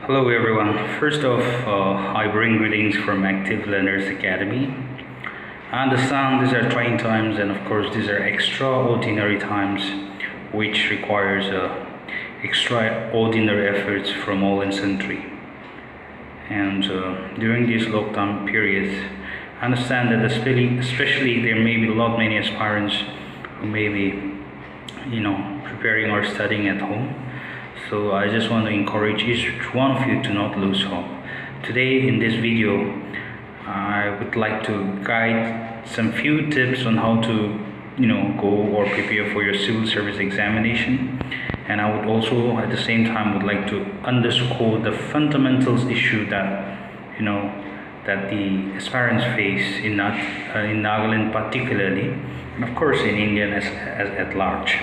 Hello everyone. First off, I bring greetings from Active Learners Academy. I understand these are trying times, and of course these are extraordinary times which requires extraordinary efforts from all and sundry. And during this lockdown period, I understand that especially there may be many aspirants who may be preparing or studying at home. So I just want to encourage each one of you to not lose hope. Today in this video, I would like to guide some few tips on how to go or prepare for your civil service examination. And I would also at the same time would like to underscore the fundamentals issue that that the aspirants face in Nagaland particularly, and of course in India as at large.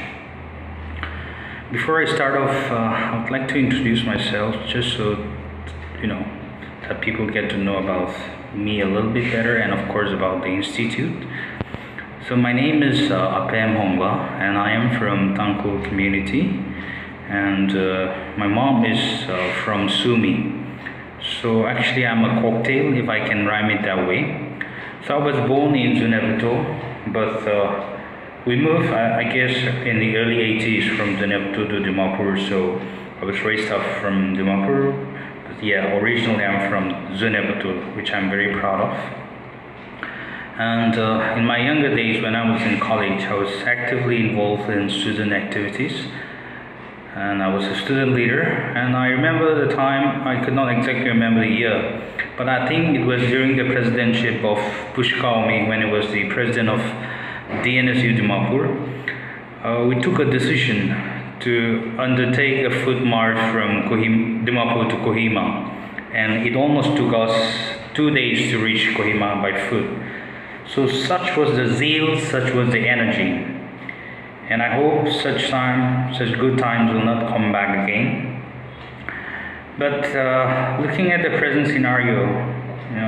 Before I start off, I would like to introduce myself just so that people get to know about me a little bit better, and of course about the institute. So my name is Apem Hongwa, and I am from Tangkul community, and my mom is from Sumi. So actually I'm a cocktail, if I can rhyme it that way. So I was born in Zunebto, but we moved, I guess, in the early 80s from Zunebto to Dimapur. So I was raised up from Dimapur, but yeah, originally I'm from Zunebto, which I'm very proud of. And in my younger days, when I was in college, I was actively involved in student activities, and I was a student leader. And I remember the time, I could not exactly remember the year, but I think it was during the presidentship of Pushkaumi, when he was the president of DNSU Dimapur. We took a decision to undertake a foot march from Dimapur to Kohima, and it almost took us 2 days to reach Kohima by foot. So such was the zeal, such was the energy, and I hope such good times will not come back again. But looking at the present scenario,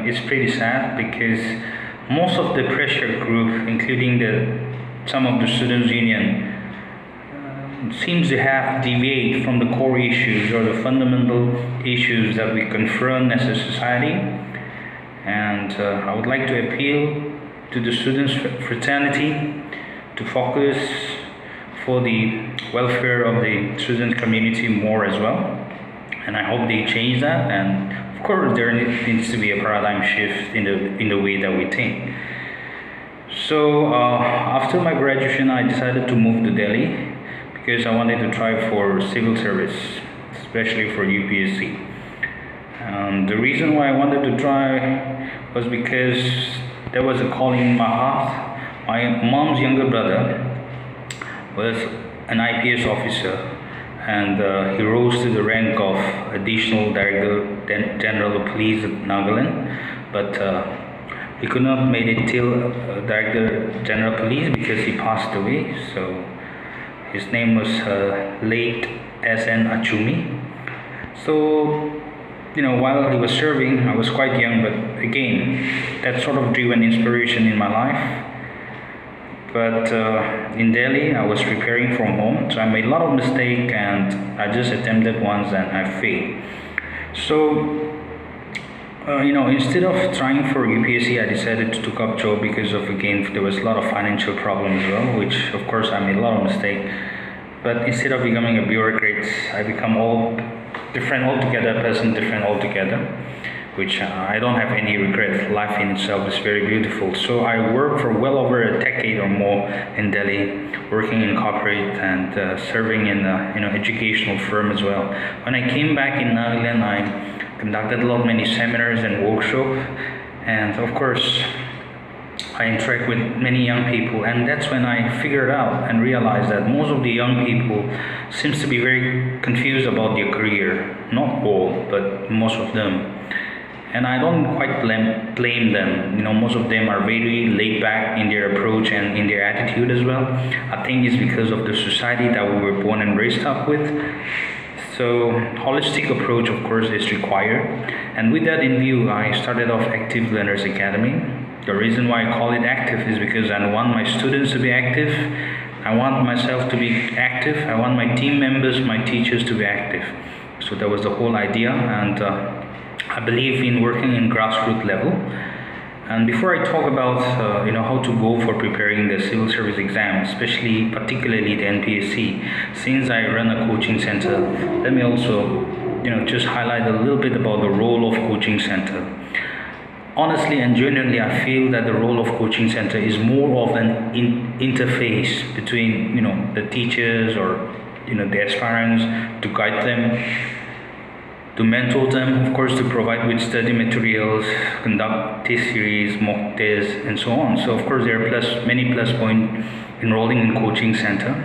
it's pretty sad, because most of the pressure group, including some of the students' union, seems to have deviated from the core issues or the fundamental issues that we confront as a society. And I would like to appeal to the students' fraternity to focus for the welfare of the student community more as well. And I hope they change that. And of course, there needs to be a paradigm shift in the way that we think. So after my graduation, I decided to move to Delhi because I wanted to try for civil service, especially for UPSC. And the reason why I wanted to try was because there was a calling in my heart. My mom's younger brother was an IPS officer, and he rose to the rank of Additional Director General of Police of Nagaland, but he could not make it till Director General of Police because he passed away. So his name was late S.N. Achumi. So while he was serving, I was quite young, but again, that sort of drew an inspiration in my life. But in Delhi, I was preparing from home, so I made a lot of mistakes, and I just attempted once and I failed. So, instead of trying for UPSC, I decided to take up job because again, there was a lot of financial problems as well, which of course I made a lot of mistakes. But instead of becoming a bureaucrat, I become different altogether, which I don't have any regret. Life in itself is very beautiful. So I worked for well over a decade or more in Delhi, working in corporate and serving in educational firm as well. When I came back in Nagaland, I conducted many seminars and workshops, and of course I interact with many young people, and that's when I figured out and realized that most of the young people seems to be very confused about their career. Not all, but most of them. And I don't quite blame them. Most of them are very laid back in their approach and in their attitude as well. I think it's because of the society that we were born and raised up with. So holistic approach, of course, is required. And with that in view, I started off Active Learners Academy. The reason why I call it active is because I want my students to be active. I want myself to be active. I want my team members, my teachers to be active. So that was the whole idea, and I believe in working in grassroots level. And before I talk about how to go for preparing the civil service exam, especially particularly the NPSC, since I run a coaching center, let me also just highlight a little bit about the role of coaching center. Honestly and genuinely, I feel that the role of coaching center is more of an interface between the teachers or the aspirants, to guide them, to mentor them, of course, to provide with study materials, conduct test series, mock tests, and so on. So of course there are many plus points enrolling in coaching center.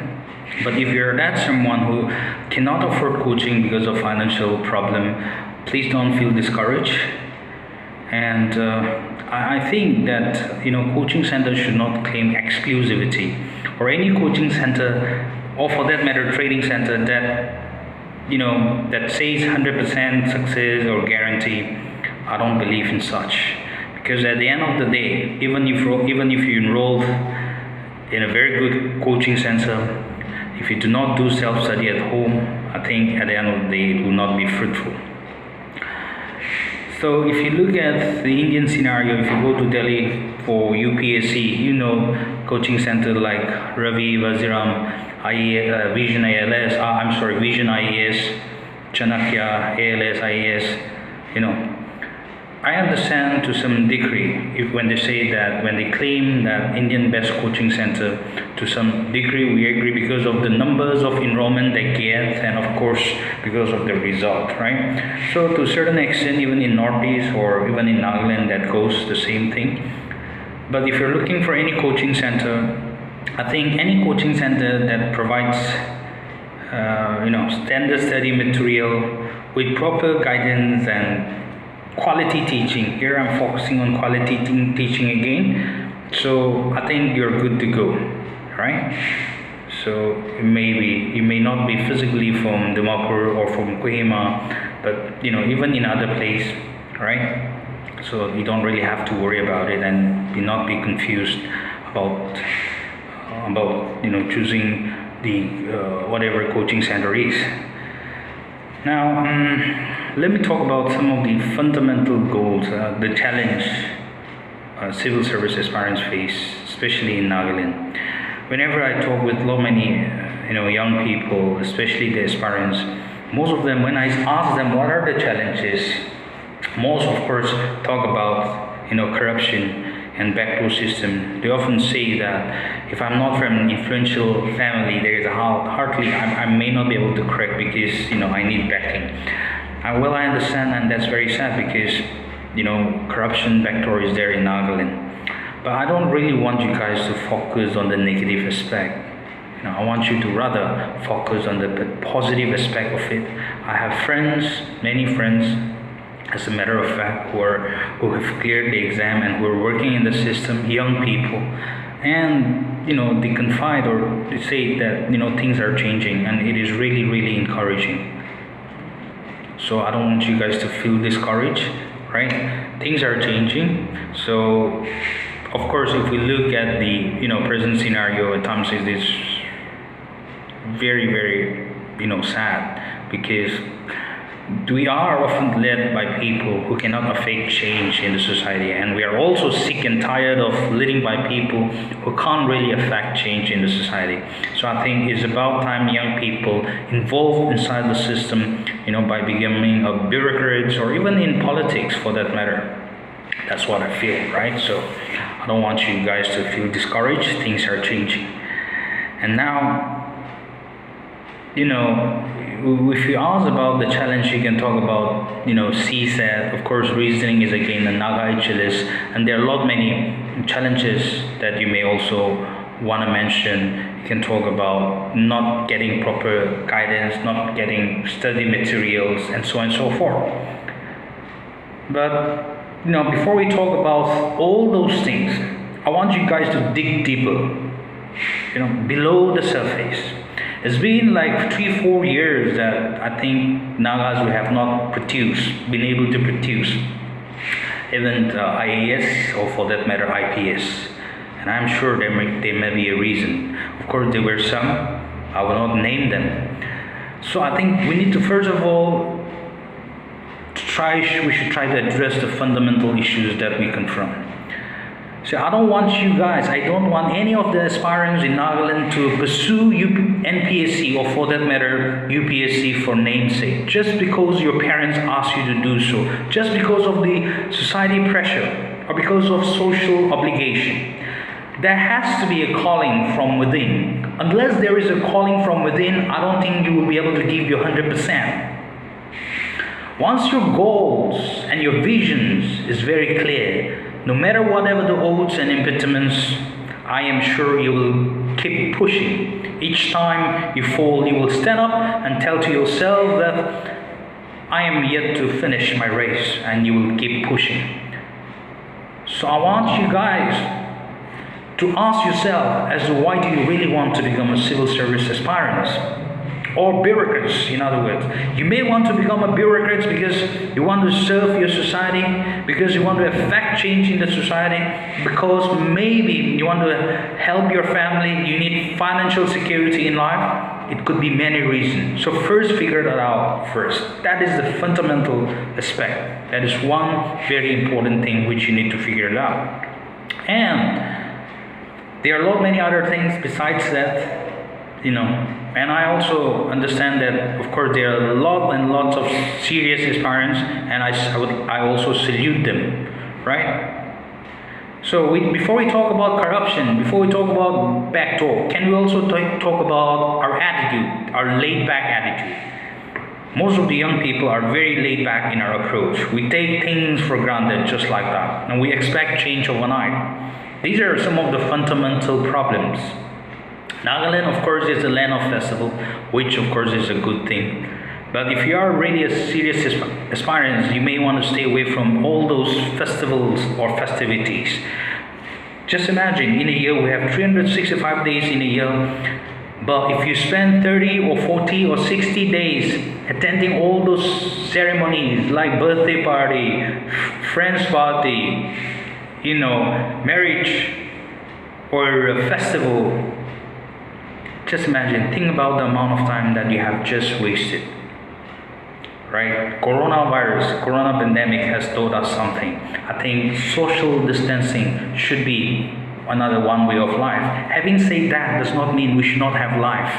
But if you're someone who cannot afford coaching because of financial problem, please don't feel discouraged. And I think that coaching centers should not claim exclusivity, or any coaching center, or for that matter trading center, that that says 100% success or guarantee. I don't believe in such, because at the end of the day, even if you enroll in a very good coaching center, if you do not do self-study at home, I think at the end of the day it will not be fruitful. So if you look at the Indian scenario, if you go to Delhi for UPSC, coaching center like Ravi, Vaziram, Vision IAS, Chanakya, ALS, IAS, I understand to some degree when they claim that Indian best coaching center. To some degree we agree, because of the numbers of enrollment they get, and of course because of the result, right? So to a certain extent, even in Northeast or even in Nagaland, that goes the same thing. But if you're looking for any coaching center, I think any coaching center that provides standard study material with proper guidance and quality teaching. Here I'm focusing on quality teaching again. So I think you're good to go, right? So you may not be physically from Dimapur or from Kohima, but even in other place, right? So you don't really have to worry about it, and do not be confused about choosing the whatever coaching center is. Now let me talk about some of the fundamental goals, the challenge civil service aspirants face, especially in Nagaland. Whenever I talk with many young people, especially the aspirants, most of them, when I ask them what are the challenges, most of course talk about corruption and backdoor system. They often say that if I'm not from an influential family, there is hardly I may not be able to crack, because I need backing. Well, I understand, and that's very sad, because corruption backdoor is there in Nagaland. But I don't really want you guys to focus on the negative aspect. I want you to rather focus on the positive aspect of it. I have many friends, as a matter of fact, who have cleared the exam and who are working in the system, young people, and they confide or they say that things are changing, and it is really, really encouraging. So I don't want you guys to feel discouraged, right? Things are changing. So of course, if we look at the present scenario, at times it is very, very sad, because we are often led by people who cannot affect change in the society, and we are also sick and tired of leading by people who can't really affect change in the society. So I think it's about time young people involved inside the system, by becoming a bureaucrat, or even in politics for that matter. That's what I feel, right? So I don't want you guys to feel discouraged. Things are changing. And now, if you ask about the challenge, you can talk about CSAT. Of course, reasoning is again a Naga HLS, and there are many challenges that you may also want to mention. You can talk about not getting proper guidance, not getting study materials, and so on and so forth. But before we talk about all those things, I want you guys to dig deeper, below the surface. It's been like 3-4 years that I think Nagas we have not been able to produce even IAS, or for that matter IPS. And I'm sure there may be a reason. Of course there were some, I will not name them. So I think we need to first of all we should try to address the fundamental issues that we confront. So I don't want any of the aspirants in Nagaland to pursue NPSC, or for that matter UPSC, for namesake, just because your parents ask you to do so, just because of the society pressure or because of social obligation. There has to be a calling from within. Unless there is a calling from within, I don't think you will be able to give your 100%. Once your goals and your visions is very clear, no matter whatever the odds and impediments, I am sure you will keep pushing. Each time you fall, you will stand up and tell to yourself that I am yet to finish my race, and you will keep pushing. So I want you guys to ask yourself as to why do you really want to become a civil service aspirant? Or bureaucrats, in other words. You may want to become a bureaucrat because you want to serve your society, because you want to affect change in the society, because maybe you want to help your family, you need financial security in life. It could be many reasons. So first figure that out first. That is the fundamental aspect. That is one very important thing which you need to figure it out. And there are many other things besides that, and I also understand that, of course, there are lots of serious aspirants, and I also salute them, right? So before we talk about corruption, before we talk about backdoor, can we also talk about our attitude, our laid-back attitude? Most of the young people are very laid back in our approach. We take things for granted just like that, and we expect change overnight. These are some of the fundamental problems. Nagaland, of course, is the land of festival, which of course is a good thing. But if you are really a serious aspirant, you may want to stay away from all those festivals or festivities. Just imagine, in a year we have 365 days in a year, but if you spend 30 or 40 or 60 days attending all those ceremonies like birthday party, friends party, marriage or a festival, just imagine, think about the amount of time that you have just wasted, right? Corona pandemic has taught us something. I think social distancing should be another one way of life. Having said that does not mean we should not have life.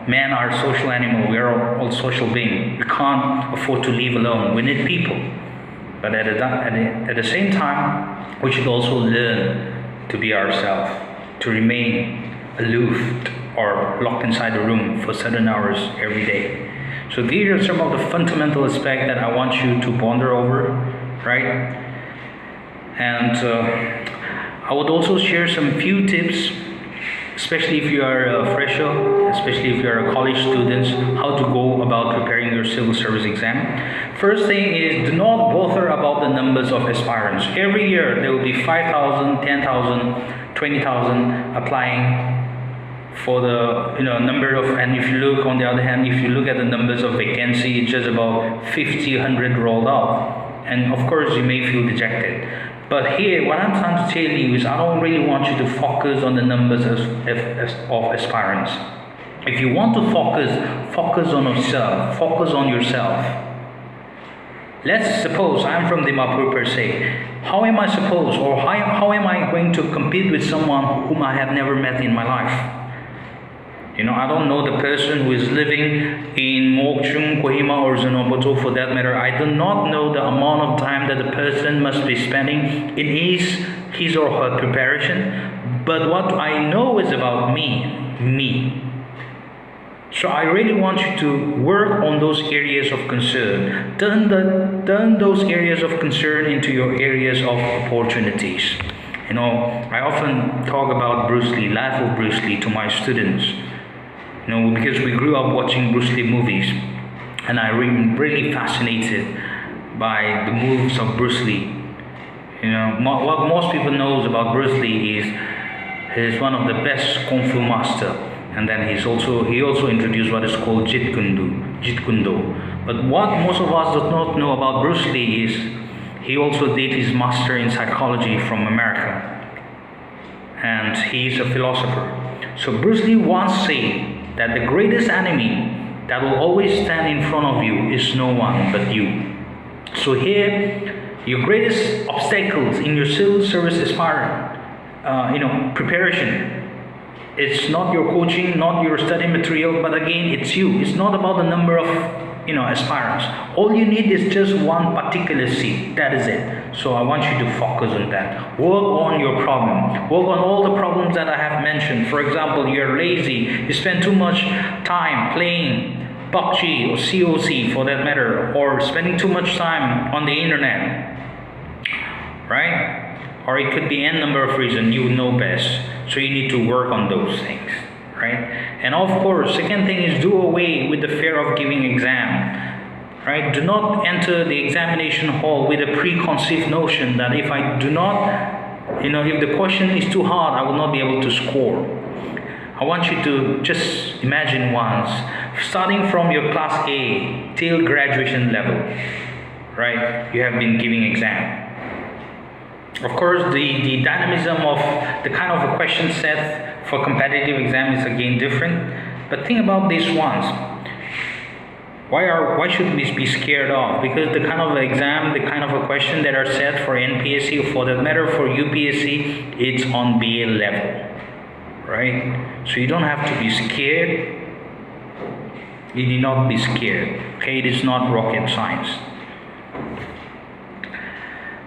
Men are a social animal. We are all social beings. We can't afford to live alone. We need people. But at the same time, we should also learn to be ourselves, to remain aloof or locked inside a room for certain hours every day. So these are some of the fundamental aspects that I want you to ponder over, right? And I would also share some few tips, especially if you are a fresher, especially if you are a college student, how to go about preparing your civil service exam. First thing is, do not bother about the numbers of aspirants. Every year there will be 5,000, 10,000, 20,000 applying for the number of, and if you look on the other hand, if you look at the numbers of vacancy, it's just about 50, 100 rolled out, and of course you may feel dejected. But here what I'm trying to tell you is I don't really want you to focus on the numbers of aspirants. If you want to focus on yourself, focus on yourself. Let's suppose I'm from Dimapur per se. How am I supposed, or how am I going to compete with someone whom I have never met in my life? I don't know the person who is living in Mokchung, Kohima or Zenoboto for that matter. I do not know the amount of time that the person must be spending in his or her preparation. But what I know is about me. So I really want you to work on those areas of concern. Turn those areas of concern into your areas of opportunities. I often talk about Bruce Lee, life of Bruce Lee to my students. Because we grew up watching Bruce Lee movies, and I'm really fascinated by the moves of Bruce Lee. What most people knows about Bruce Lee is he's one of the best Kung Fu master, and then he also introduced what is called Jeet Kune Do. But what most of us do not know about Bruce Lee is he also did his master in psychology from America, and he is a philosopher. So Bruce Lee once said that the greatest enemy that will always stand in front of you is no one but you. So here, your greatest obstacles in your civil service aspirant preparation, it's not your coaching, not your study material, but again, it's you. It's not about the number of aspirants. All you need is just one particular seat. That is it. So I want you to focus on that. Work on your problem. Work on all the problems that I have mentioned. For example, you're lazy. You spend too much time playing PUBG or COC for that matter, or spending too much time on the internet, right? Or it could be n number of reasons. You know best. So you need to work on those things, right? And of course, second thing is do away with the fear of giving exam, right? Do not enter the examination hall with a preconceived notion that if I do not, if the question is too hard, I will not be able to score. I want you to just imagine once, starting from your class A till graduation level, right? You have been giving exam. Of course, the dynamism of the kind of a question set for competitive exam is again different. But think about this once. Why should we be scared of? Because the kind of exam, the kind of a question that are set for NPSC or for that matter for UPSC, it's on BA level, right? So you don't have to be scared. You need not be scared. Okay, it is not rocket science.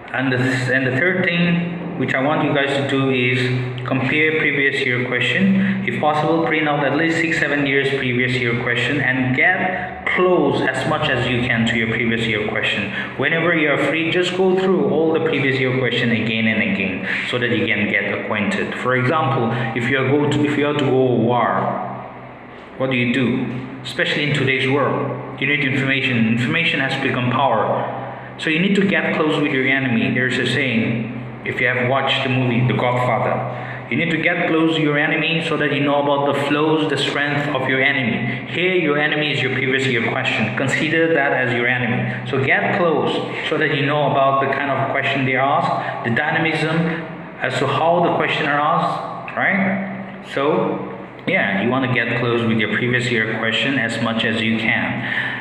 And the third thing which I want you guys to do is compare previous year question. If possible, print out at least 6-7 years previous year question and get close as much as you can to your previous year question. Whenever you are free, just go through all the previous year question again and again so that you can get acquainted. For example, if you have to go to war, what do? Especially in today's world, you need information. Information has become power. So you need to get close with your enemy. There's a saying, if you have watched the movie The Godfather, you need to get close to your enemy so that you know about the flows, the strength of your enemy. Here, your enemy is your previous year question. Consider that as your enemy. So get close so that you know about the kind of question they ask, the dynamism as to how the question are asked, right? So, yeah, you want to get close with your previous year question as much as you can.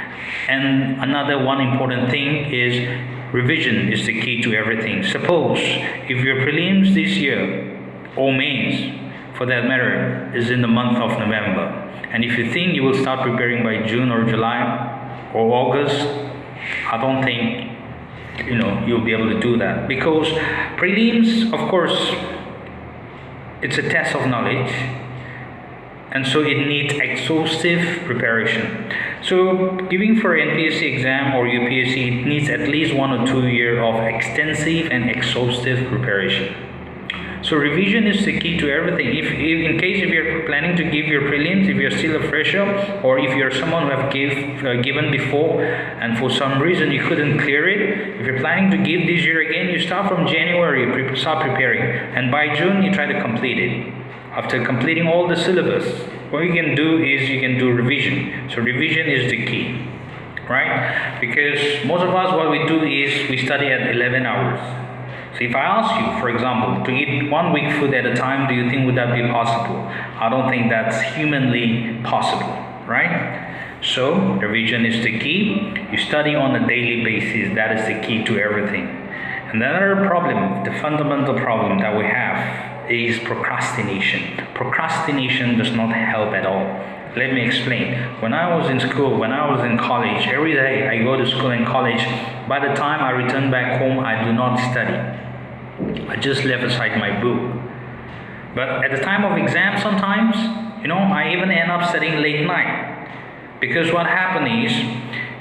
And another one important thing is revision is the key to everything. Suppose if your prelims this year or mains for that matter is in the month of November, and if you think you will start preparing by June or July or August, I don't think you'll be able to do that, because prelims, of course, it's a test of knowledge. And so it needs exhaustive preparation. So giving for NPSC exam or UPSC, it needs at least 1 or 2 years of extensive and exhaustive preparation. So revision is the key to everything. If in case if you're planning to give your prelims, if you're still a fresher, or if you're someone who have given before and for some reason you couldn't clear it, if you're planning to give this year again, you start from January, start preparing, and by June you try to complete it. After completing all the syllabus, what you can do is you can do revision. So revision is the key, right? Because most of us, what we do is we study at 11 hours. So if I ask you, for example, to eat 1 week food at a time, do you think would that be possible? I don't think that's humanly possible, right? So revision is the key. You study on a daily basis. That is the key to everything. And another problem, the fundamental problem that we have, is procrastination. Procrastination does not help at all. Let me explain. When I was in school, when I was in college, every day I go to school and college. By the time I return back home, I do not study. I just left aside my book. But at the time of exam, sometimes, I even end up studying late night. Because what happened is,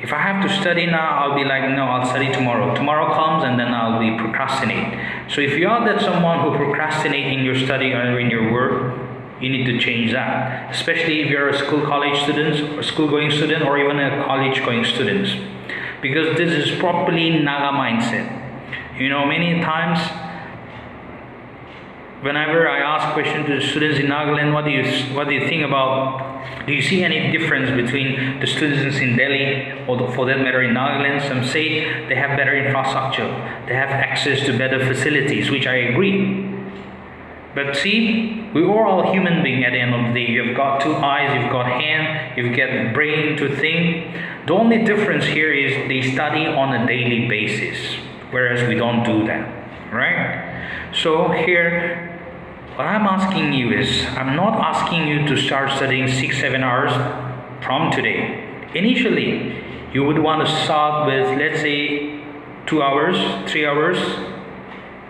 if I have to study now, I'll be like, no, I'll study tomorrow. Tomorrow comes and then I'll be procrastinate. So if you are that someone who procrastinate in your study or in your work, you need to change that. Especially if you're a college student, or school-going student, or even a college-going student. Because this is properly Naga mindset. Many times, whenever I ask questions to the students in Nagaland, what do you think about? Do you see any difference between the students in Delhi or for that matter in Nagaland? Some say they have better infrastructure, they have access to better facilities, which I agree. But see, we are all human beings at the end of the day. You've got two eyes, you've got hand, you've got brain to think. The only difference here is they study on a daily basis, whereas we don't do that, right? So here, what I'm asking you is, I'm not asking you to start studying 6-7 hours from today. Initially, you would want to start with, let's say, 2 hours, 3 hours,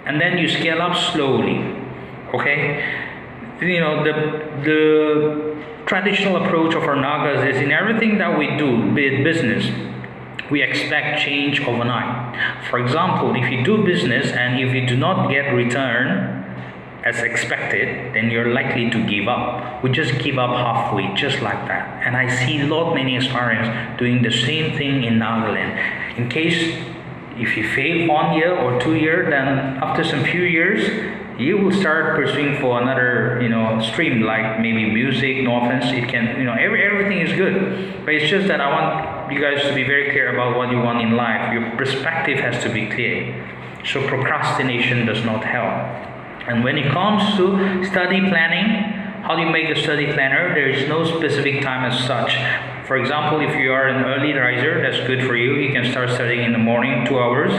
and then you scale up slowly. Okay, you know, the traditional approach of our Nagas is in everything that we do, be it business, we expect change overnight. For example, if you do business and if you do not get return as expected, then you're likely to give up. We just give up halfway, just like that. And I see many aspirants doing the same thing in Nagaland. In case if you fail 1 year or 2 years, then after some few years, you will start pursuing for another, stream, like maybe music. No offense, it can, everything is good, but it's just that I want you guys to be very clear about what you want in life. Your perspective has to be clear. So procrastination does not help. And when it comes to study planning, how do you make a study planner? There is no specific time as such. For example, if you are an early riser, that's good for you. You can start studying in the morning, 2 hours,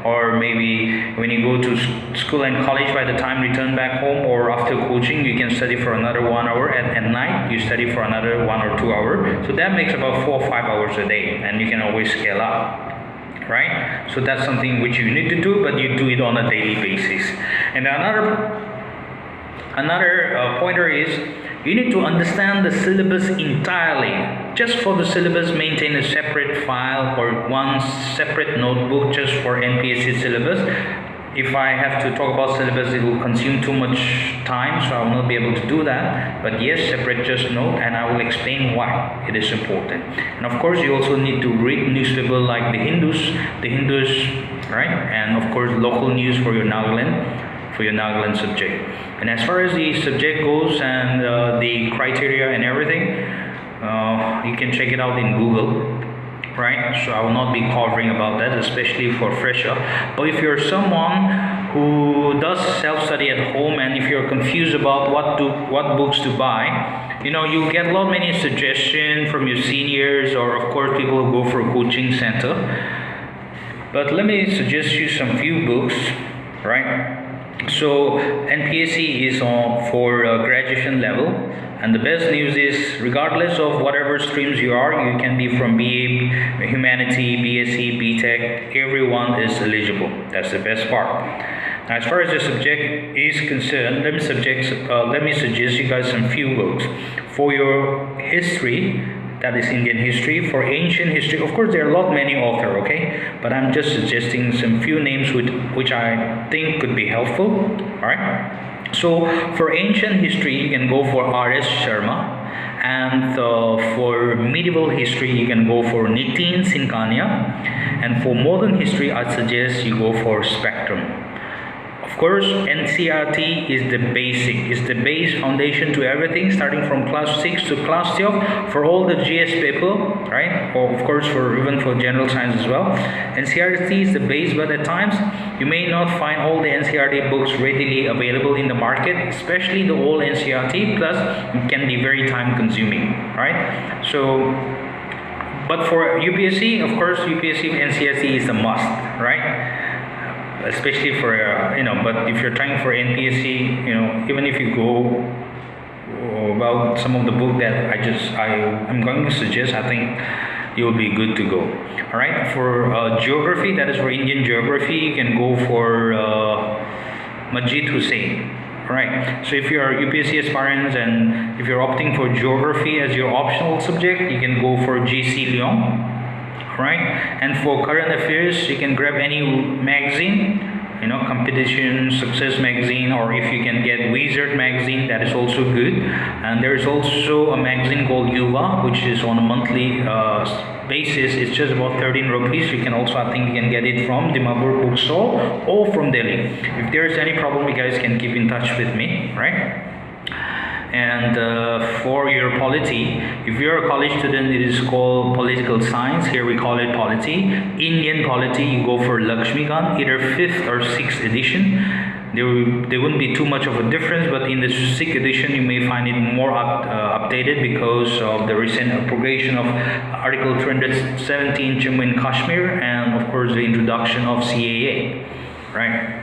or maybe when you go to school and college, by the time you return back home or after coaching, you can study for another 1 hour. At night, you study for another 1 or 2 hours. So that makes about 4 or 5 hours a day, and you can always scale up. Right? So that's something which you need to do, but you do it on a daily basis. And another pointer is, you need to understand the syllabus entirely. Just for the syllabus, maintain a separate file or one separate notebook just for NPSC syllabus. If I have to talk about syllabus, it will consume too much time, so I will not be able to do that. But yes, separate just note, and I will explain why it is important. And of course, you also need to read newspaper like the Hindus, right? And of course, local news for your Nagaland subject. And as far as the subject goes and the criteria and everything, you can check it out in Google. Right, so I will not be covering about that, especially for fresher. But if you're someone who does self-study at home, and if you're confused about what books to buy, you get many suggestions from your seniors, or of course people who go for a coaching center. But let me suggest you some few books, right? So NPSC is for graduation level. And the best news is, regardless of whatever streams you are, you can be from BA, Humanity, BSc, BTech, everyone is eligible. That's the best part. Now, as far as the subject is concerned, let me suggest you guys some few books. For your history, that is Indian history. For ancient history, of course, there are many authors, okay? But I'm just suggesting some few names which I think could be helpful, all right? So for ancient history, you can go for R.S. Sharma, and for medieval history, you can go for Nitin Singhania, and for modern history, I suggest you go for Spectrum. Of course, NCERT is the basic, is the base foundation to everything, starting from class 6 to class 12 for all the GS paper, right? Or of course, even for general science as well. NCERT is the base, but at times you may not find all the NCERT books readily available in the market, especially the old NCERT. Plus, it can be very time consuming, right? So, but for UPSC, of course, UPSC NCERT is a must, right? Especially for but if you're trying for NPSC, even if you go about some of the book that I'm going to suggest, I think you'll be good to go. All right, for geography, that is for Indian geography, you can go for Majid Hussain. All right, so if you're UPSC aspirants and if you're opting for geography as your optional subject, you can go for GC Leong. Right, and for current affairs, you can grab any magazine, competition, success magazine, or if you can get Wizard magazine, that is also good. And there is also a magazine called Yuva, which is on a monthly basis. It's just about 13 rupees. You can also, I think, you can get it from Dimapur bookstore or from Delhi. If there is any problem, you guys can keep in touch with me, right? And for your polity, if you're a college student, it is called political science. Here we call it polity. Indian polity, you go for Lakshmikant, either 5th or 6th edition. There wouldn't be too much of a difference, but in the 6th edition you may find it more updated because of the recent abrogation of Article 317 Jammu and Kashmir, and of course the introduction of CAA, right?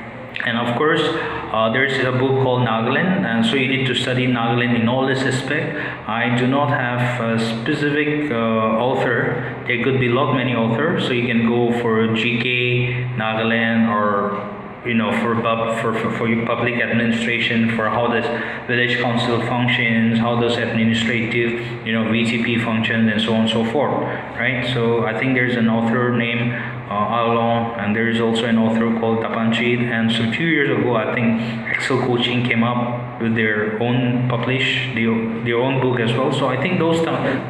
And of course there is a book called Nagaland, and so you need to study Nagaland in all this aspect. I do not have a specific author. There could be a lot many authors, so you can go for GK Nagaland, or for your public administration, for how does village council functions, how does administrative VTP functions, and so on and so forth, right? So I think there's an author named Along, and there is also an author called Tapanchit, and some few years ago I think Excel Coaching came up with their own their own book as well. So I think those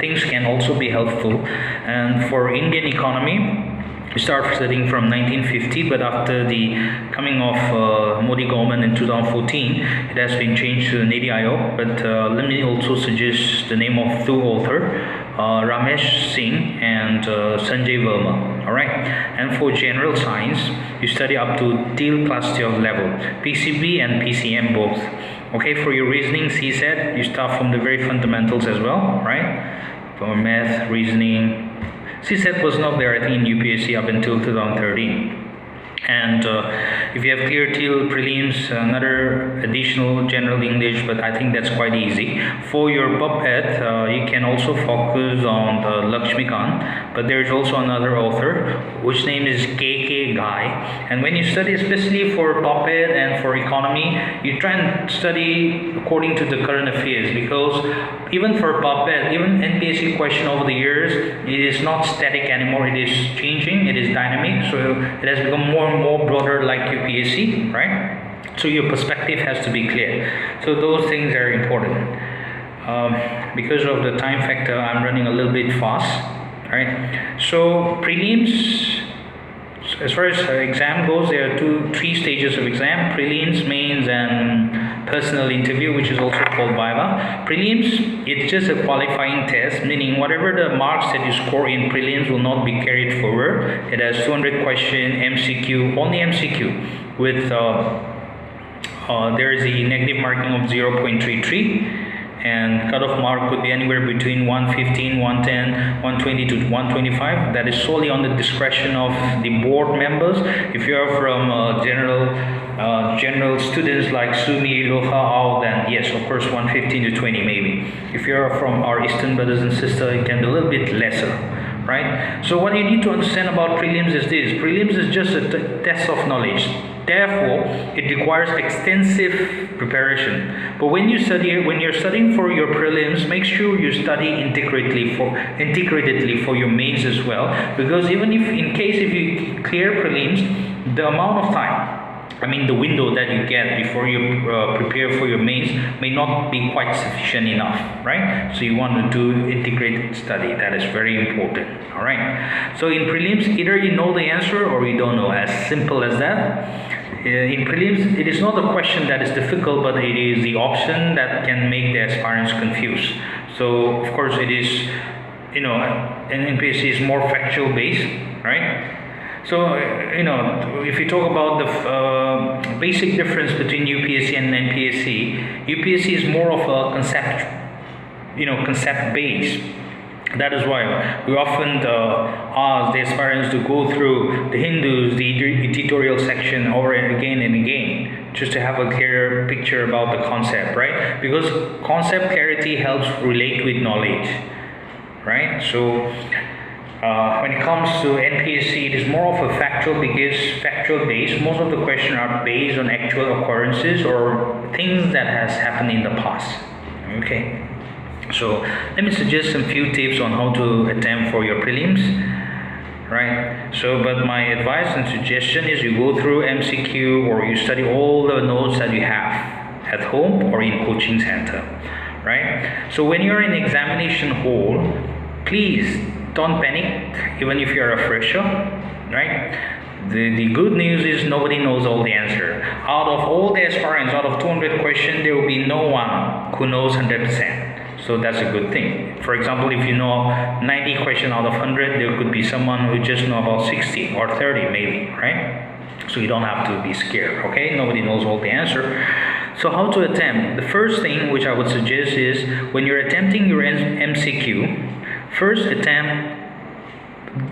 things can also be helpful. And for Indian economy, we start studying from 1950, but after the coming of Modi government in 2014, it has been changed to Niti Aayog. But let me also suggest the name of two authors, Ramesh Singh and Sanjay Verma. All right. And for general science, you study up to till class 12 level, PCB and PCM both. Okay. For your reasoning CSET, you start from the very fundamentals as well, right? For math, reasoning. CSET was not there, I think, in UPSC up until 2013. And if you have clear till prelims, another additional general English, but I think that's quite easy. For your PubEd, you can also focus on the Lakshmikant, but there's also another author which name is KK Guy. And when you study, especially for PubEd and for economy, you try and study according to the current affairs, because even for PubEd, even NPSC question over the years, it is not static anymore. It is changing. It is dynamic. So it has become more and more broader, like UPSC, right? So your perspective has to be clear. So those things are important. Because of the time factor, I'm running a little bit fast, right? So prelims, as far as exam goes, there are three stages of exam: prelims, mains, and personal interview, which is also called viva. Prelims, it's just a qualifying test, meaning whatever the marks that you score in prelims will not be carried forward. It has 200 question MCQ, only MCQ, with there is a negative marking of 0.33. And cutoff mark could be anywhere between 115, 110, 120 to 125. That is solely on the discretion of the board members. If you are from general students like Sumi, Loha, Ao, then yes, of course, 115 to 20 maybe. If you are from our Eastern brothers and sisters, it can be a little bit lesser, right? So what you need to understand about prelims is this: prelims is just a test of knowledge. Therefore, it requires extensive preparation. But when you're studying for your prelims, make sure you study integratedly for your mains as well. Because even if you clear prelims, the amount of time, I mean the window that you get before you prepare for your mains may not be quite sufficient enough, right? So you want to do integrated study. That is very important. All right. So in prelims, either you know the answer or you don't know. As simple as that. In prelims, it is not a question that is difficult, but it is the option that can make the aspirants confused. So of course it is, an NPSC is more factual based, right? So if you talk about the basic difference between UPSC and NPSC, UPSC is more of a concept based. That is why we often ask the aspirants to go through the Hindus, the editorial section over and again, just to have a clearer picture about the concept, right? Because concept clarity helps relate with knowledge, right? So when it comes to NPSC, it is more of a factual based. Most of the questions are based on actual occurrences or things that has happened in the past. Okay. So let me suggest some few tips on how to attempt for your prelims, right? So, but my advice and suggestion is you go through MCQ or you study all the notes that you have at home or in coaching center, right? So when you're in examination hall, please don't panic, even if you're a fresher, right? The good news is nobody knows all the answer. Out of all the aspirants, out of 200 questions, there will be no one who knows 100%. So that's a good thing. For example, if you know 90 questions out of 100, there could be someone who just know about 60 or 30 maybe, right? So you don't have to be scared, okay? Nobody knows all the answer. So how to attempt? The first thing which I would suggest is when you're attempting your MCQ, first attempt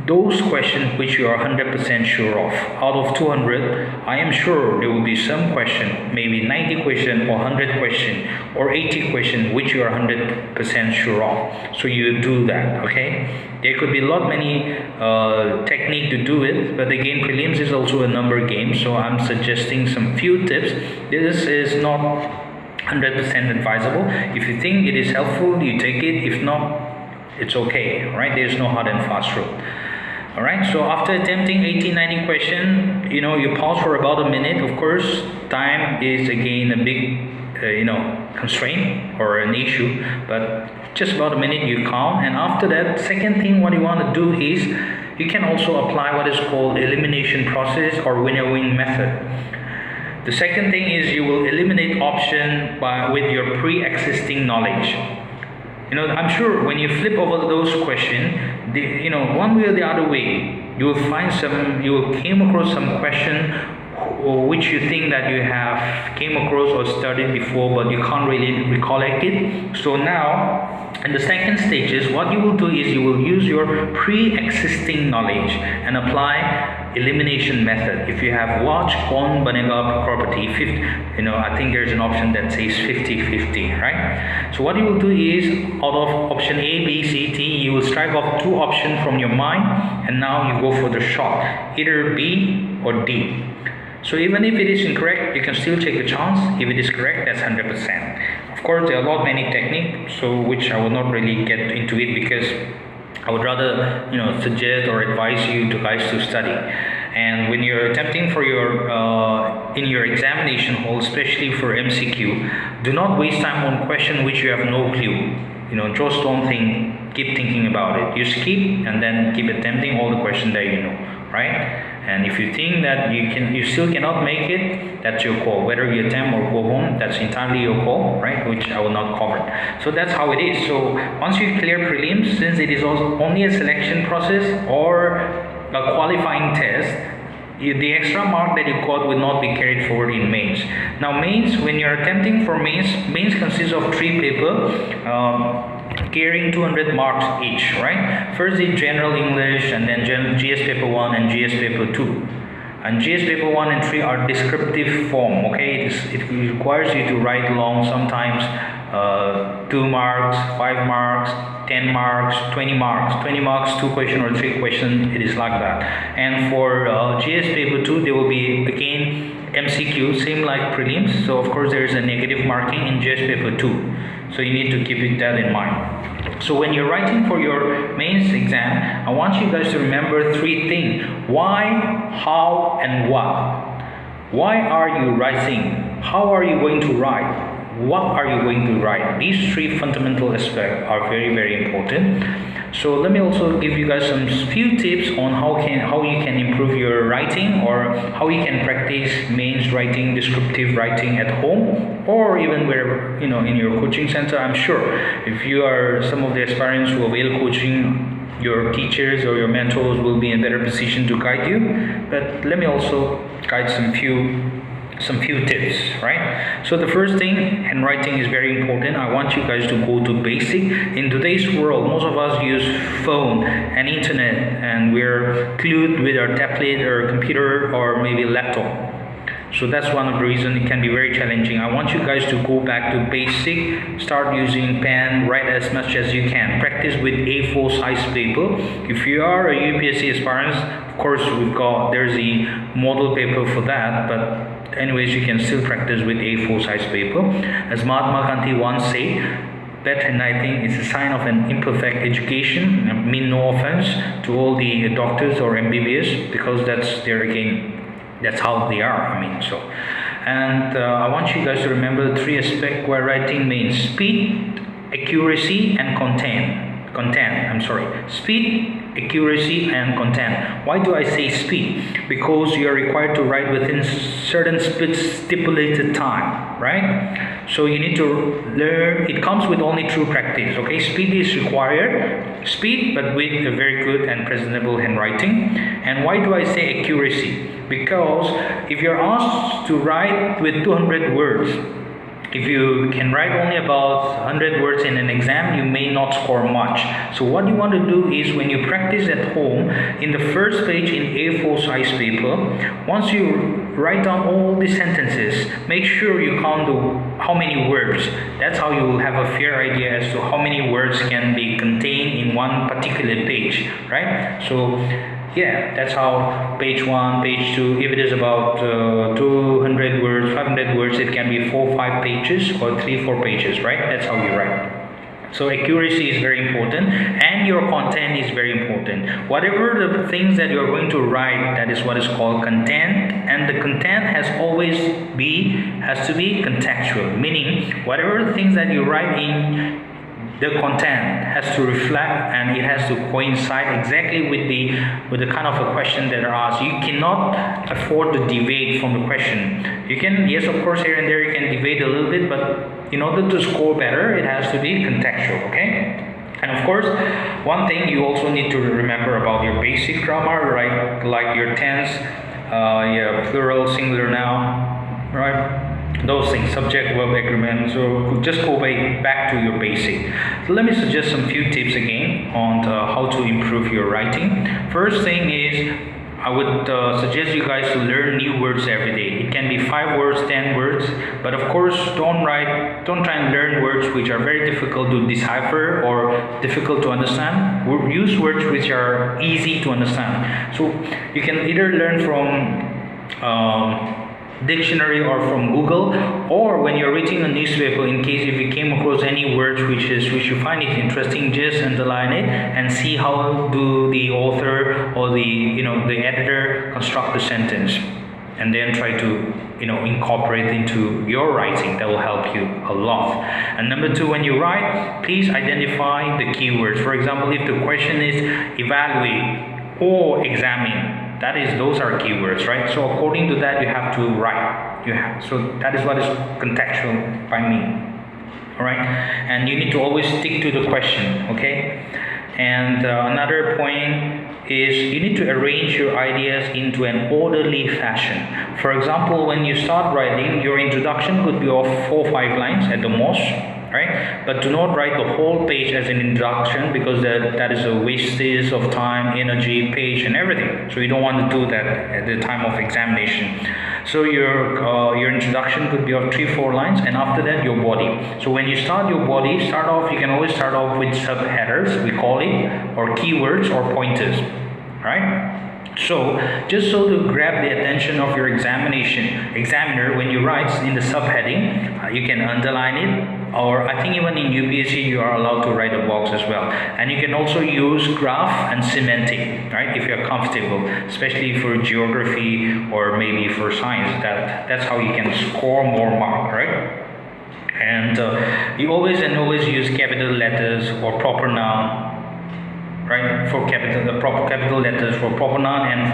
those questions which you are 100% sure of. Out of 200, I am sure there will be some question, maybe 90 question or 100 question or 80 question which you are 100% sure of. So you do that, okay? There could be a lot many technique to do it, but again, prelims is also a number game, so I'm suggesting some few tips. This is not 100% advisable. If you think it is helpful, you take it. If not, it's okay, right? There's no hard and fast rule. All right, so after attempting 80-90 question, you pause for about a minute. Of course, time is again a big constraint or an issue, but just about a minute you count. And after that, second thing what you want to do is you can also apply what is called elimination process or winnowing method. The second thing is you will eliminate option with your pre-existing knowledge. I'm sure when you flip over those questions, one way or the other way, you will came across some question which you think that you have came across or studied before, but you can't really recollect it. So now, in the second stages, what you will do is you will use your pre-existing knowledge and apply elimination method. If you have watch कौन बनेगा property, I think there's an option that says 50-50, right? So what you will do is out of option A, B, C, D, you will strike off two options from your mind, and now you go for the shot, either B or D. So even if it is incorrect, you can still take a chance. If it is correct, that's 100%. Of course, there are a lot many techniques, so which I will not really get into it because I would rather suggest or advise you guys to study. And when you're attempting for your in your examination hall, especially for MCQ, do not waste time on question which you have no clue. Just don't think, keep thinking about it. You skip and then keep attempting all the questions that you know, right? And if you think that you still cannot make it, that's your call. Whether you attempt or go home, that's entirely your call, right? Which I will not cover. So that's how it is. So once you clear prelims, since it is only a selection process or a qualifying test, the extra mark that you got will not be carried forward in mains. Now mains, when you're attempting for mains consists of 3 papers carrying 200 marks each, right? First is general English, and then GS paper 1 and GS paper 2. And GS paper 1 and 3 are descriptive form, okay? It requires you to write long, sometimes 2 marks, 5 marks, 10 marks, 20 marks, 20 marks, 2 questions or 3 questions, it is like that. And for GS paper 2, there will be again MCQ, same like prelims. So of course there is a negative marking in GS paper 2. So you need to keep that in mind. So when you're writing for your mains exam, I want you guys to remember 3 things: why, how, and what. Why are you writing? How are you going to write? What are you going to write? These 3 fundamental aspects are very, very important. So let me also give you guys some few tips on how you can improve your writing, or how you can practice mains writing, descriptive writing at home, or even where in your coaching center. I'm sure if you are some of the aspirants who avail coaching, your teachers or your mentors will be in a better position to guide you. But let me also guide some few tips, right? So the first thing, handwriting is very important. I want you guys to go to basic. In today's world, most of us use phone and internet, and we're glued with our tablet or computer or maybe laptop. So that's one of the reasons it can be very challenging. I want you guys to go back to basic, start using pen, write as much as you can. Practice with A4 size paper. If you are a UPSC aspirant, of course there's the model paper for that, but anyways, you can still practice with A4 size paper. As Mahatma Gandhi once said, bad handwriting is a sign of an imperfect education. I mean no offense to all the doctors or MBBS, because that's how they are. And I want you guys to remember the 3 aspects where writing means: speed, accuracy, and content. content, I'm sorry, speed, accuracy, and content. Why do I say speed? Because you are required to write within certain stipulated time, right? So you need to learn. It comes with only true practice. Okay, speed is required, speed, but with a very good and presentable handwriting. And why do I say accuracy? Because if you're asked to write with 200 words, if you can write only about 100 words in an exam, you may not score much. So what you want to do is, when you practice at home, in the first page in A4 size paper, once you write down all the sentences, make sure you count how many words. That's how you will have a fair idea as to how many words can be contained in one particular page, right? So yeah, that's how page 1, page 2, if it is about 200 words, 500 words, it can be 4, 5 pages or 3, 4 pages, right? That's how you write. So accuracy is very important, and your content is very important. Whatever the things that you're going to write, that is what is called content, and the content has to be contextual, meaning whatever the things that you write in the content has to reflect, and it has to coincide exactly with the kind of a question that are asked. You cannot afford to deviate from the question. You can, yes, of course, here and there you can deviate a little bit, but in order to score better, it has to be contextual. Okay. And of course, one thing you also need to remember about your basic grammar, right? Like your tense, plural, singular, noun, right? Those things, subject, verb, agreement. So just go back to your basic. So let me suggest some few tips again on how to improve your writing. First thing is, I would suggest you guys to learn new words every day. It can be 5 words, 10 words, but of course don't try and learn words which are very difficult to decipher or difficult to understand. Use words which are easy to understand. So you can either learn from dictionary or from Google, or when you're reading a newspaper, in case if you came across any words which you find it interesting, just underline it and see how do the author or the editor construct the sentence, and then try to incorporate into your writing. That will help you a lot. And number 2, when you write, please identify the keywords. For example, if the question is evaluate or examine, those are keywords, right? So according to that, you have to write. So that is what is contextual by me. All right, and you need to always stick to the question. Okay. And another point is, you need to arrange your ideas into an orderly fashion. For example, when you start writing, your introduction could be of 4 or 5 lines at the most, right? But do not write the whole page as an introduction, because that is a wastage of time, energy, page, and everything. So you don't want to do that at the time of examination. So your introduction could be of 3-4 lines, and after that your body. So when you start your body, you can always start off with subheaders, we call it, or keywords or pointers, right? So just so to grab the attention of your examiner, when you write in the subheading, you can underline it, or I think even in UPSC you are allowed to write a box as well. And you can also use graph and semantic, right, if you're comfortable, especially for geography or maybe for science. That's how you can score more mark, right? And you always use capital letters or proper noun, right, for capital letters for proper noun, and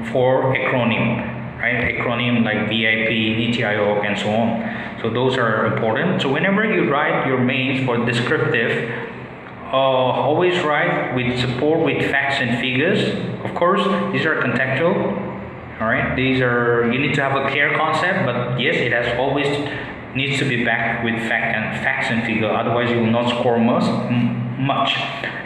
for acronym, right? Acronym like VIP, NITI Aayog, and so on. So those are important. So whenever you write your mains for descriptive, always write with support with facts and figures. Of course, these are contextual. All right, you need to have a clear concept, but yes, it has always needs to be backed with facts and figure. Otherwise, you will not score much.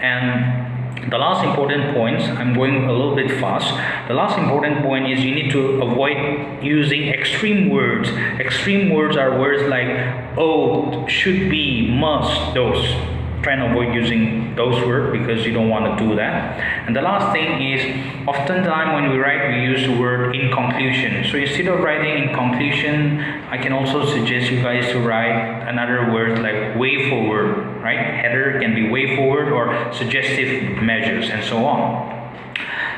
And the last important points, I'm going a little bit fast. The last important point is, you need to avoid using extreme words. Extreme words are words like oh, should be, must, those. Try and avoid using those words, because you don't want to do that. And the last thing is, oftentimes when we write, we use the word in conclusion. So instead of writing in conclusion, I can also suggest you guys to write another word like way forward, right? Header can be way forward, or suggestive measures, and so on.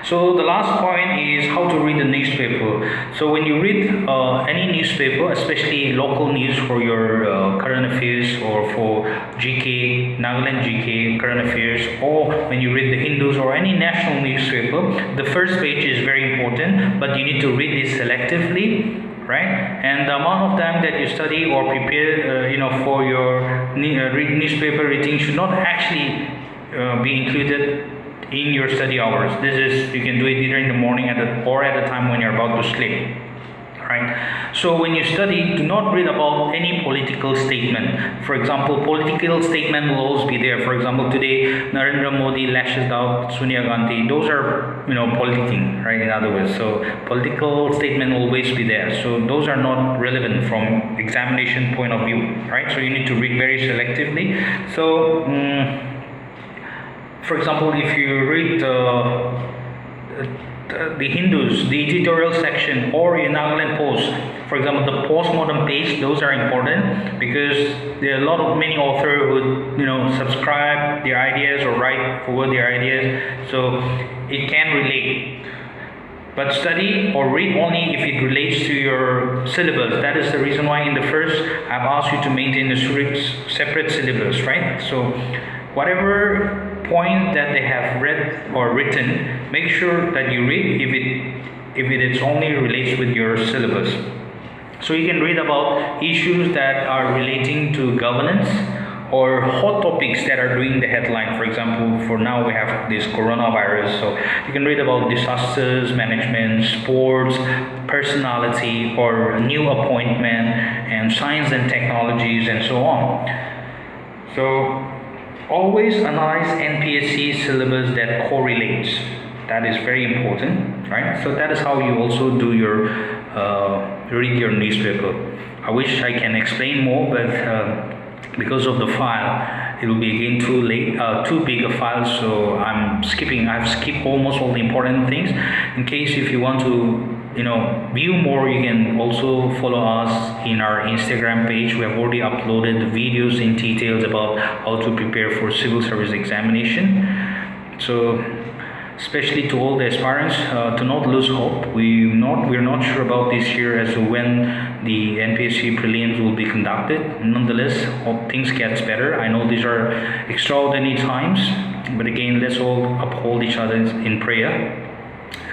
So the last point is how to read the newspaper. So when you read any newspaper, especially local news for your current affairs or for GK, Nagaland GK, current affairs, or when you read the Hindus or any national newspaper, the first page is very important, but you need to read it selectively, right? And the amount of time that you study or prepare for your newspaper reading should not actually be included in your study hours. This is, you can do it either in the morning or at the time when you're about to sleep, right? So when you study, do not read about any political statement. For example, political statement will always be there. For example, today Narendra Modi lashes out Sonia Gandhi. Those are politicking, right? In other words, so political statement will always be there. So those are not relevant from examination point of view, right? So you need to read very selectively. So for example, if you read the Hindus, the editorial section, or in Nagaland Post, for example, the postmodern page, those are important because there are many authors who subscribe their ideas or write forward their ideas, so it can relate. But study or read only if it relates to your syllabus. That is the reason why in the first I've asked you to maintain a separate syllabus, right? So whatever point that they have read or written, make sure that you read if it only relates with your syllabus. So you can read about issues that are relating to governance or hot topics that are doing the headline. For example, for now we have this coronavirus, so you can read about disasters management, sports, personality or new appointment, and science and technologies, and so on. So always analyze NPSC syllabus that correlates. That is very important, right? So that is how you also do your read your newspaper. I wish I can explain more, but because of the file, it will be again too big a file. So I've skipped almost all the important things. In case if you want to view more, you can also follow us in our Instagram page. We have already uploaded the videos in details about how to prepare for civil service examination. So especially to all the aspirants, to not lose hope. We're not sure about this year as to when the NPSC prelims will be conducted. Nonetheless, hope things gets better. I know these are extraordinary times, but again, let's all uphold each other in prayer.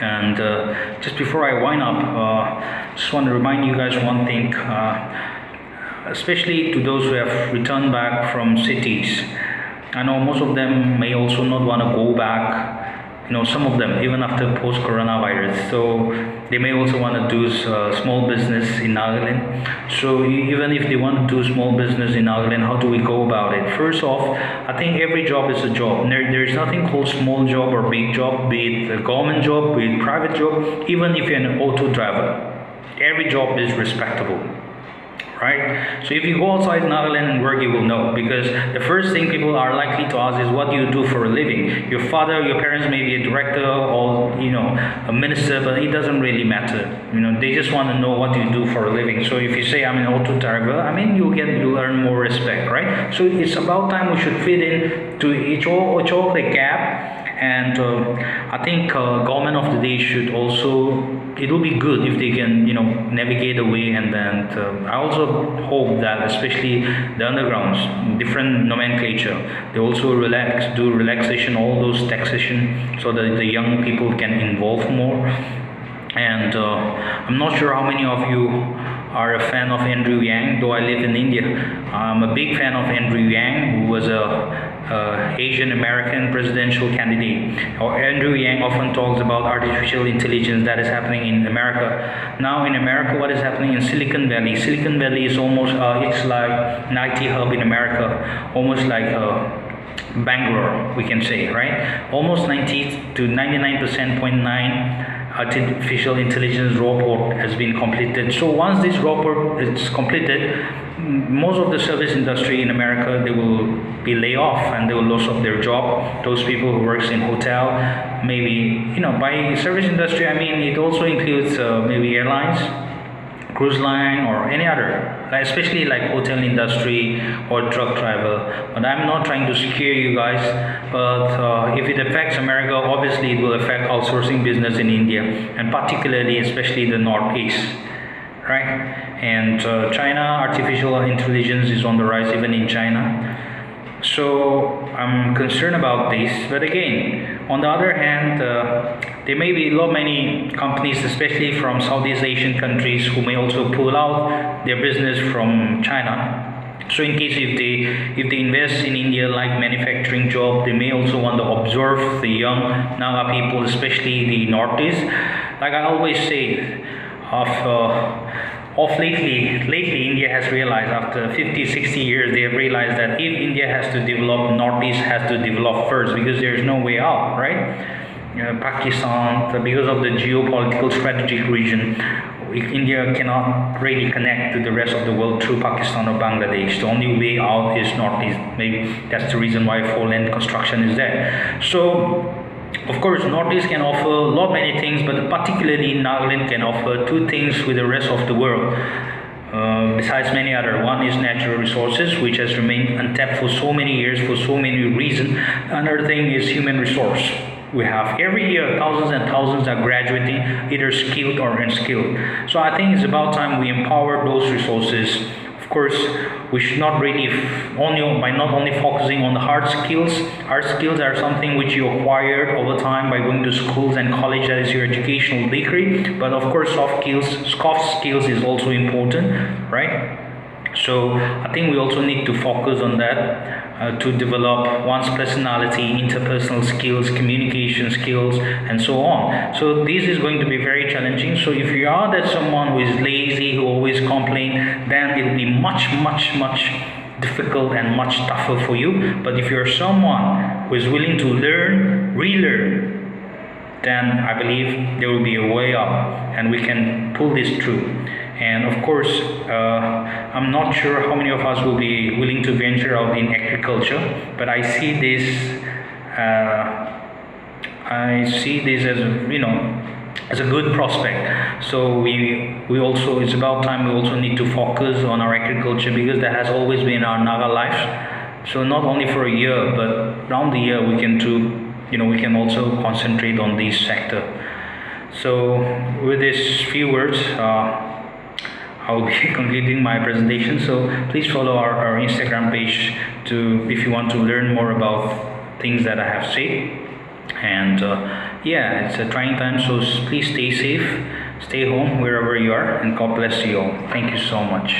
And just before I wind up, just want to remind you guys one thing, especially to those who have returned back from cities. I know most of them may also not want to go back, some of them even after post-coronavirus. So they may also want to do small business in Nagaland. So even if they want to do small business in Nagaland, how do we go about it? First off, I think every job is a job. There is nothing called small job or big job, be it a government job, be it private job, even if you're an auto driver. Every job is respectable. Right? So if you go outside Nagaland and work, you will know, because the first thing people are likely to ask is, what do you do for a living? Your parents may be a director or a minister, but it doesn't really matter. They just want to know what you do for a living. So if you say I'm an auto driver, you'll earn more respect, right? So it's about time we should fit in to each the gap. And I think government of the day should also, it will be good if they can navigate the way. And then I also hope that especially the undergrounds, different nomenclature, they also do relaxation, all those taxation, so that the young people can involve more. And I'm not sure how many of you are a fan of Andrew Yang, though I live in India. I'm a big fan of Andrew Yang, who was a Asian American presidential candidate. Andrew Yang often talks about artificial intelligence that is happening in America. Now in America, what is happening in Silicon Valley? Silicon Valley is almost, it's like an IT hub in America, almost like Bangalore, we can say, right? Almost 90 to 99.9% artificial intelligence robot has been completed. So once this robot is completed, most of the service industry in America, they will be laid off and they will lose of their job. Those people who works in hotel, maybe by service industry, I mean it also includes maybe airlines, cruise line or any other, like especially like hotel industry or truck driver. But I'm not trying to scare you guys, but if it affects America, obviously it will affect outsourcing business in India, and particularly especially the Northeast, right? And China, artificial intelligence is on the rise even in China. So I'm concerned about this. But again, on the other hand, there may be many companies, especially from Southeast Asian countries, who may also pull out their business from China. So in case if they invest in India like manufacturing job, they may also want to observe the young Naga people, especially the Northeast. Like I always say, lately India has realized, after 50-60 years, they have realized that if India has to develop, Northeast has to develop first, because there is no way out, right? Pakistan, because of the geopolitical strategic region, India cannot really connect to the rest of the world through Pakistan or Bangladesh. The only way out is Northeast. Maybe that's the reason why four-lane construction is there. So of course, Northeast can offer many things, but particularly Nagaland can offer two things with the rest of the world. Besides many other, one is natural resources, which has remained untapped for so many years for so many reasons. Another thing is human resource. We have every year thousands and thousands are graduating, either skilled or unskilled. So I think it's about time we empower those resources. Of course, we should not really by not only focusing on the hard skills. Hard skills are something which you acquired over time by going to schools and college, that is your educational degree. But of course, soft skills is also important, right? So I think we also need to focus on that to develop one's personality, interpersonal skills, communication skills, and so on. So this is going to be very challenging. So if you are that someone who is lazy, who always complain, then it will be much difficult and much tougher for you. But if you're someone who is willing to learn, relearn, then I believe there will be a way up and we can pull this through. And of course, I'm not sure how many of us will be willing to venture out in agriculture, but I see this as a good prospect. So it's about time we also need to focus on our agriculture, because that has always been our Naga life. So not only for a year, but around the year we can also concentrate on this sector. So with these few words, I'll be completing my presentation. So please follow our Instagram page if you want to learn more about things that I have said. And yeah, it's a trying time, so please stay safe, stay home wherever you are, and God bless you all. Thank you so much.